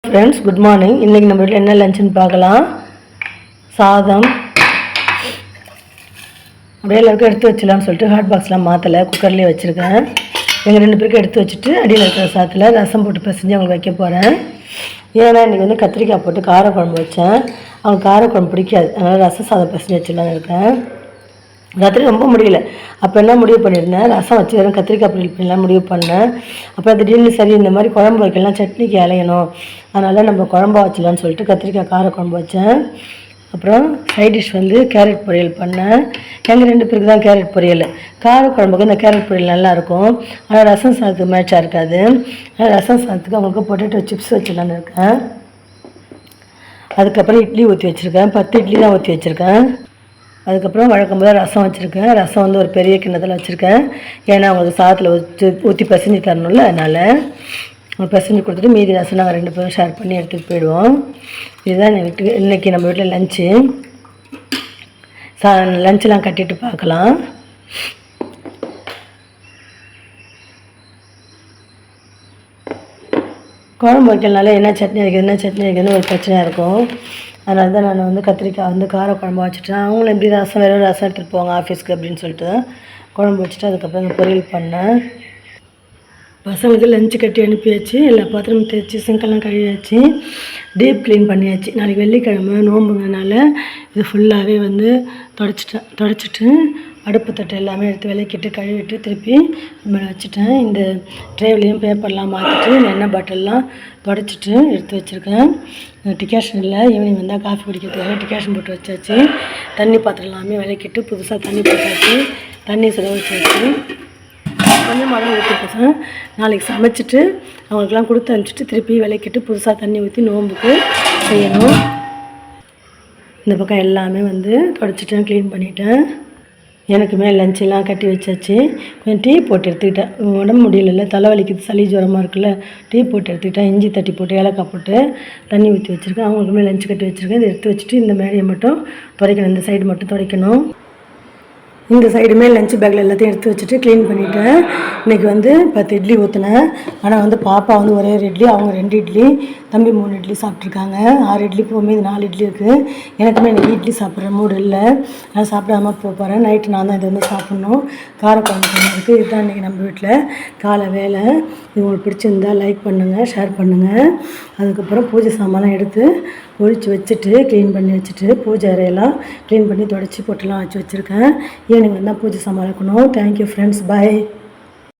Friends, good morning. இன்றைக்கி நம்ம வீட்டில் என்ன லஞ்சுன்னு பார்க்கலாம். சாதம் அப்படியே எல்லாருக்கும் எடுத்து வச்சிடலான்னு சொல்லிட்டு ஹாட் பாக்ஸ்லாம் மாற்றலை, குக்கர்லேயே வச்சுருக்கேன். எங்கள் 2 பேருக்கு எடுத்து வச்சுட்டு அடியில் இருக்கிற சாதத்தில் ரசம் போட்டு பிசைஞ்சு அவங்களுக்கு வைக்க போகிறேன். ஏன்னா இன்றைக்கி வந்து கத்திரிக்காய் போட்டு காரக்குழம்பு வச்சேன். அவங்க காரக்குழம்பு பிடிக்காது, அதனால் ரசம் சாதம் பிசைஞ்சு வச்சிடலான்னு இருக்கேன். ராத்திரி ரொம்ப முடியல. அப்போ என்ன முடிவு பண்ணியிருந்தேன், ரசம் வச்சு வெறும் கத்திரிக்காய் பொரியல் பண்ணலாம் முடிவு பண்ணேன். அப்புறம் திடீர்னு சரி இந்த மாதிரி குழம்பு வைக்கலாம், சட்னிக்கு அலையணும், அதனால் நம்ம குழம்பா வச்சலான்னு சொல்லிட்டு கத்திரிக்காய் காரக்குழம்பு வச்சேன். அப்புறம் சைட் டிஷ் வந்து கேரட் பொரியல் பண்ணேன். எங்கள் 2 பேருக்கு தான் கேரட் பொரியல். காரக்குழம்புக்கு இந்த கேரட் பொரியல் நல்லாயிருக்கும், ஆனால் ரசம் சாதத்துக்கு மேட்சாக இருக்காது. அதனால் ரசம் சாதத்துக்கு அவங்களுக்கு பொட்டேட்டோ சிப்ஸ் வச்சிடலான்னு இருக்கேன். அதுக்கப்புறம் இட்லி ஊற்றி வச்சுருக்கேன், 10 இட்லி தான் ஊற்றி வச்சுருக்கேன். அதுக்கப்புறம் வழக்கம் போல் ரசம் வச்சுருக்கேன். ரசம் வந்து ஒரு பெரிய கிண்ணத்தில் வச்சுருக்கேன். ஏன்னா அவங்களுக்கு சாதத்தில் ஊற்றி பிசைஞ்சு தரணும்ல, அதனால் பிசைஞ்சு கொடுத்துட்டு மீதி ரசம் நாங்கள் 2 பேரும் ஷேர் பண்ணி எடுத்துகிட்டு போயிடுவோம். இதுதான் இன்றைக்கி நம்ம வீட்டில் லஞ்சு. லஞ்செலாம் கட்டிட்டு பார்க்கலாம். குழம்பு வைக்கலனால என்ன சட்னி வைக்கிறதுன்னு ஒரு பிரச்சனையாக இருக்கும். அதனால தான் நான் வந்து கத்திரிக்காய் வந்து காரக்குழம்பு வச்சுட்டேன். அவங்களும் எப்படி வெறும் ரசம் எடுத்துகிட்டு போவாங்க ஆஃபீஸ்க்கு அப்படின்னு சொல்லிட்டு குழம்பு வச்சுட்டு அதுக்கப்புறம் இந்த பொரியல் பண்ணேன். பசங்களுக்கு லஞ்சு கட்டி அனுப்பியாச்சு. எல்லா பாத்திரமும் தேய்ச்சி சிங்கெல்லாம் கழுவியாச்சு, டீப் க்ளீன் பண்ணியாச்சு. நாளைக்கு வெள்ளிக்கிழமை நோம்புங்கனால இது ஃபுல்லாகவே வந்து தொடச்சிட்டு அடுப்பு தட்டை எல்லாமே எடுத்து விளக்கிட்டு கழுவிட்டு திருப்பி நம்ம வச்சுட்டேன். இந்த ட்ரேவ்லேயும் பேப்பர்லாம் மாற்றிட்டு எண்ணெய் பாட்டில்லாம் தொடச்சிட்டு எடுத்து வச்சுருக்கேன். டிகாஷன் இல்லை, ஈவினிங் வந்தால் காஃபி குடிக்கிறதுக்காக டிகாஷன் போட்டு வச்சாச்சு. தண்ணி பாத்திரம் எல்லாமே விளக்கிட்டு புதுசாக தண்ணி போட்டாச்சு. தண்ணி சுட வச்சாச்சு. கொஞ்சம் மழை ஊற்றிட்டு நாளைக்கு சமைச்சிட்டு அவங்களுக்குலாம் கொடுத்து அனுப்பிச்சிட்டு திருப்பி விளக்கிட்டு புதுசாக தண்ணி ஊற்றி நோம்புக்கு செய்யணும். இந்த பக்கம் எல்லாமே வந்து தொடச்சிட்டேன், க்ளீன் பண்ணிட்டேன். எனக்குமே லஞ்செல்லாம் கட்டி வச்சாச்சு. கொஞ்சம் டீ போட்டு எடுத்துக்கிட்டேன். உடம்பு முடியல, தலைவலிக்குது, சளி ஜுரமாக இருக்குல்ல, டீ போட்டு எடுத்துக்கிட்டேன். இஞ்சி தட்டி போட்டு ஏலக்காய் போட்டு தண்ணி ஊற்றி வச்சுருக்கேன். அவங்களுக்குமே லஞ்சு கட்டி வச்சுருக்கேன். இதை எடுத்து வச்சுட்டு இந்த மேடையை மட்டும் துடைக்கணும், இந்த சைடு மட்டும் துடைக்கணும். இந்த சைடுமே லஞ்ச் பேக்கில் எல்லாத்தையும் எடுத்து வச்சுட்டு க்ளீன் பண்ணிவிட்டேன். இன்றைக்கி வந்து 10 இட்லி ஊற்றினேன். ஆனால் வந்து பாப்பா வந்து ஒரே ஒரு இட்லி, அவங்க 2 இட்லி, தம்பி 3 இட்லி சாப்பிட்ருக்காங்க. 6 இட்லி போகும்போது 4 இட்லி இருக்குது. எனக்குமே எனக்கு இட்லி சாப்பிட்ற மூடு இல்லை, நான் சாப்பிடாம போகிறேன். நைட்டு நான் தான் இதை வந்து சாப்பிட்ணும். காரக்குழம்பு இருக்குது. இதுதான் இன்றைக்கி நம்ம வீட்டில் காலை வேலை. இது உங்களுக்கு பிடிச்சிருந்தால் லைக் பண்ணுங்கள், ஷேர் பண்ணுங்கள். அதுக்கப்புறம் பூஜை சாமான்லாம் எடுத்து ஒழிச்சு வச்சுட்டு க்ளீன் பண்ணி வச்சுட்டு பூஜை அறையெல்லாம் க்ளீன் பண்ணி தொடச்சி போட்டுலாம் வச்சுருக்கேன். ஈவினிங் வந்தால் பூஜை சாமான் இருக்கணும். தேங்க்யூ ஃப்ரெண்ட்ஸ், பாய்.